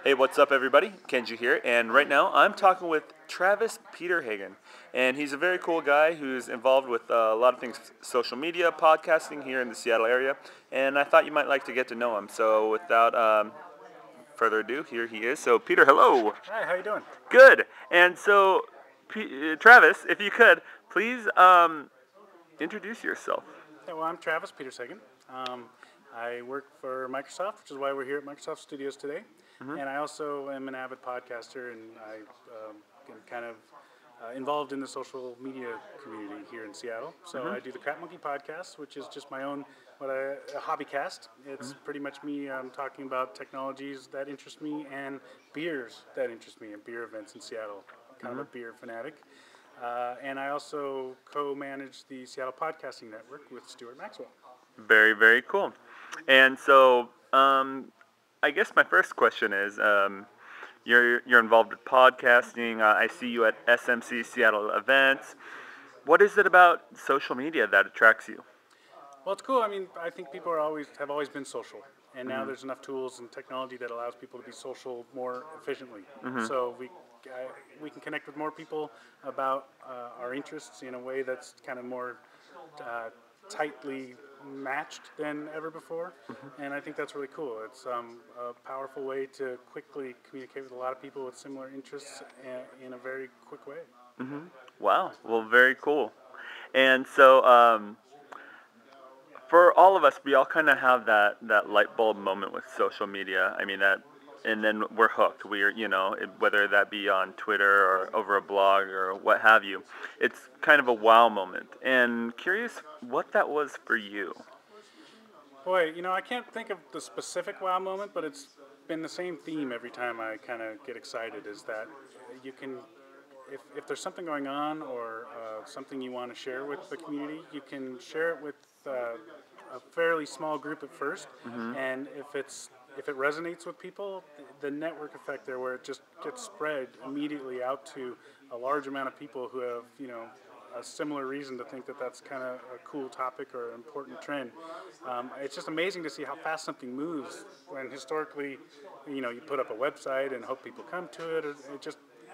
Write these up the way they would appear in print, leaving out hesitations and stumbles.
Hey, what's up, everybody? Kenji here, and right now I'm talking with Travis Petershagen, and he's a very cool guy who's involved with a lot of things, social media, podcasting here in the Seattle area, and I thought you might like to get to know him. So, without further ado, here he is. So, Peter, hello. Hi, how you doing? Good. And so, Travis, if you could please introduce yourself. Yeah, well, I'm Travis Petershagen. I work for Microsoft, which is why we're here at Microsoft Studios today. And I also am an avid podcaster, and I am kind of involved in the social media community here in Seattle. So I do the Crap Monkey podcast, which is just my own a hobby cast. It's pretty much me talking about technologies that interest me and beers that interest me, and beer events in Seattle. Kind of a beer fanatic. And I also co-manage the Seattle Podcasting Network with Stuart Maxwell. Very, very cool. And so, I guess my first question is, you're involved with podcasting. I see you at SMC Seattle events. What is it about social media that attracts you? Well, it's cool. I mean, I think people have always been social, and now there's enough tools and technology that allows people to be social more efficiently. So we can connect with more people about our interests in a way that's kind of more tightly matched than ever before, and I think that's really cool. It's a powerful way to quickly communicate with a lot of people with similar interests in a very quick way. Wow. Well, very cool. And so, for all of us, we all kind of have that light bulb moment with social media. I mean, and then we're hooked. Whether that be on Twitter or over a blog or what have you. It's kind of a wow moment. And curious what that was for you. Boy, I can't think of the specific wow moment, but it's been the same theme every time I kind of get excited, is that you can, if there's something going on or something you want to share with the community, you can share it with a fairly small group at first, and if it resonates with people, the network effect there, where it just gets spread immediately out to a large amount of people who have, a similar reason to think that that's kind of a cool topic or an important trend. It's just amazing to see how fast something moves when historically, you put up a website and hope people come to it.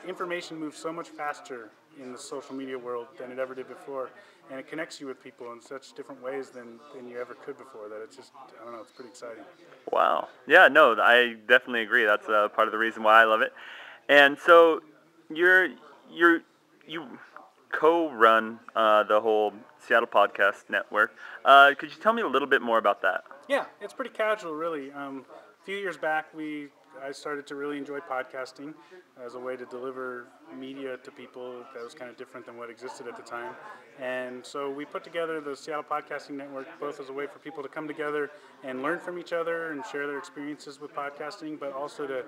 Information moves so much faster in the social media world than it ever did before, and it connects you with people in such different ways than you ever could before, that it's just, I don't know, it's pretty exciting. Wow. Yeah, no, I definitely agree. That's part of the reason why I love it. And so you co-run the whole Seattle Podcast Network. Could you tell me a little bit more about that? Yeah, it's pretty casual, really. A few years back, I started to really enjoy podcasting as a way to deliver media to people that was kind of different than what existed at the time. And so we put together the Seattle Podcasting Network both as a way for people to come together and learn from each other and share their experiences with podcasting, but also to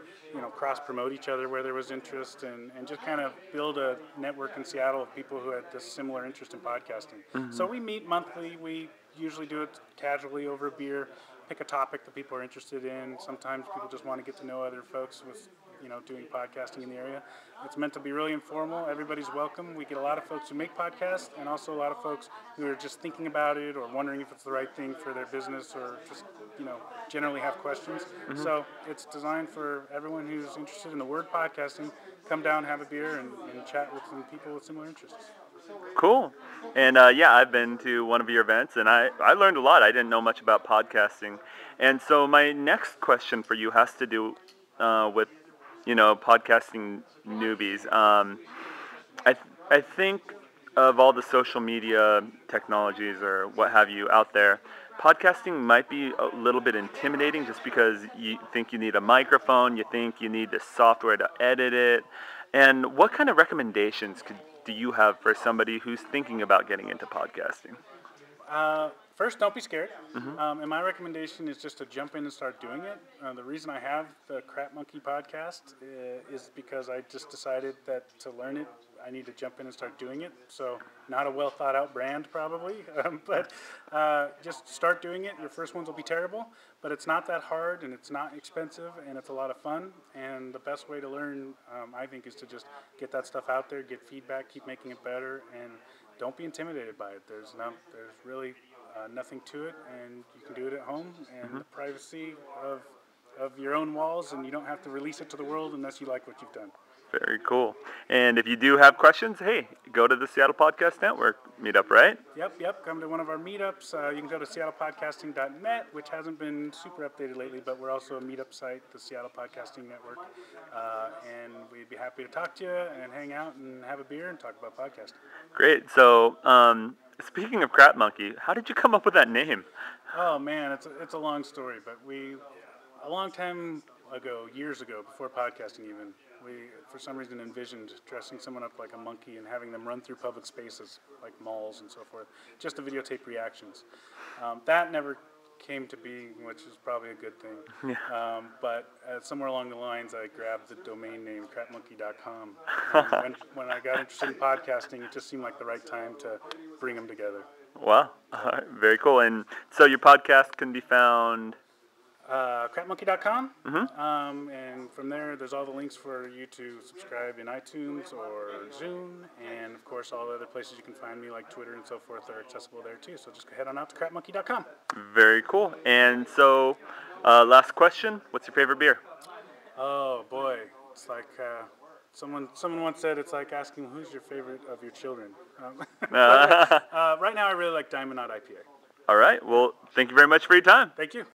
cross-promote each other where there was interest, and just kind of build a network in Seattle of people who had this similar interest in podcasting. So we meet monthly. We usually do it casually over a beer, pick a topic that people are interested in. Sometimes people just want to get to know other folks with, doing podcasting in the area. It's meant to be really informal. Everybody's welcome. We get a lot of folks who make podcasts, and also a lot of folks who are just thinking about it or wondering if it's the right thing for their business, or just, generally have questions. So it's designed for everyone who's interested in the word podcasting. Come down, have a beer, and chat with some people with similar interests. Cool. And yeah, I've been to one of your events, and I learned a lot. I didn't know much about podcasting. And so my next question for you has to do with, podcasting newbies. I think of all the social media technologies or what have you out there, podcasting might be a little bit intimidating, just because you think you need a microphone, you think you need the software to edit it. And what kind of recommendations do you have for somebody who's thinking about getting into podcasting? First, don't be scared. And my recommendation is just to jump in and start doing it. The reason I have the Crap Monkey podcast is because I just decided that to learn it, I need to jump in and start doing it. So not a well thought out brand probably, but just start doing it. Your first ones will be terrible, but it's not that hard, and it's not expensive, and it's a lot of fun. And the best way to learn, I think, is to just get that stuff out there, get feedback, keep making it better, and don't be intimidated by it. There's really nothing to it, and you can do it at home, and the privacy of of your own walls, and you don't have to release it to the world unless you like what you've done. Very cool. And if you do have questions, hey, go to the Seattle Podcast Network meetup, right? Yep. Come to one of our meetups. You can go to seattlepodcasting.net, which hasn't been super updated lately, but we're also a meetup site, the Seattle Podcasting Network. And we'd be happy to talk to you and hang out and have a beer and talk about podcasting. Great. So, speaking of Crap Monkey, how did you come up with that name? Oh man, it's a long story, but a long time ago, years ago, before podcasting even, we for some reason envisioned dressing someone up like a monkey and having them run through public spaces like malls and so forth, just to videotape reactions. That never came to be, which is probably a good thing. Yeah. But somewhere along the lines, I grabbed the domain name crapmonkey.com. When I got interested in podcasting, it just seemed like the right time to bring them together. Wow. All right. Very cool. And so your podcast can be found... crapmonkey.com. Mm-hmm. And from there, there's all the links for you to subscribe in iTunes or Zune. And, of course, all the other places you can find me, like Twitter and so forth, are accessible there, too. So just head on out to crapmonkey.com. Very cool. And so, last question. What's your favorite beer? Oh, boy. It's like someone once said it's like asking who's your favorite of your children. Right now, I really like Diamond Knot IPA. All right. Well, thank you very much for your time. Thank you.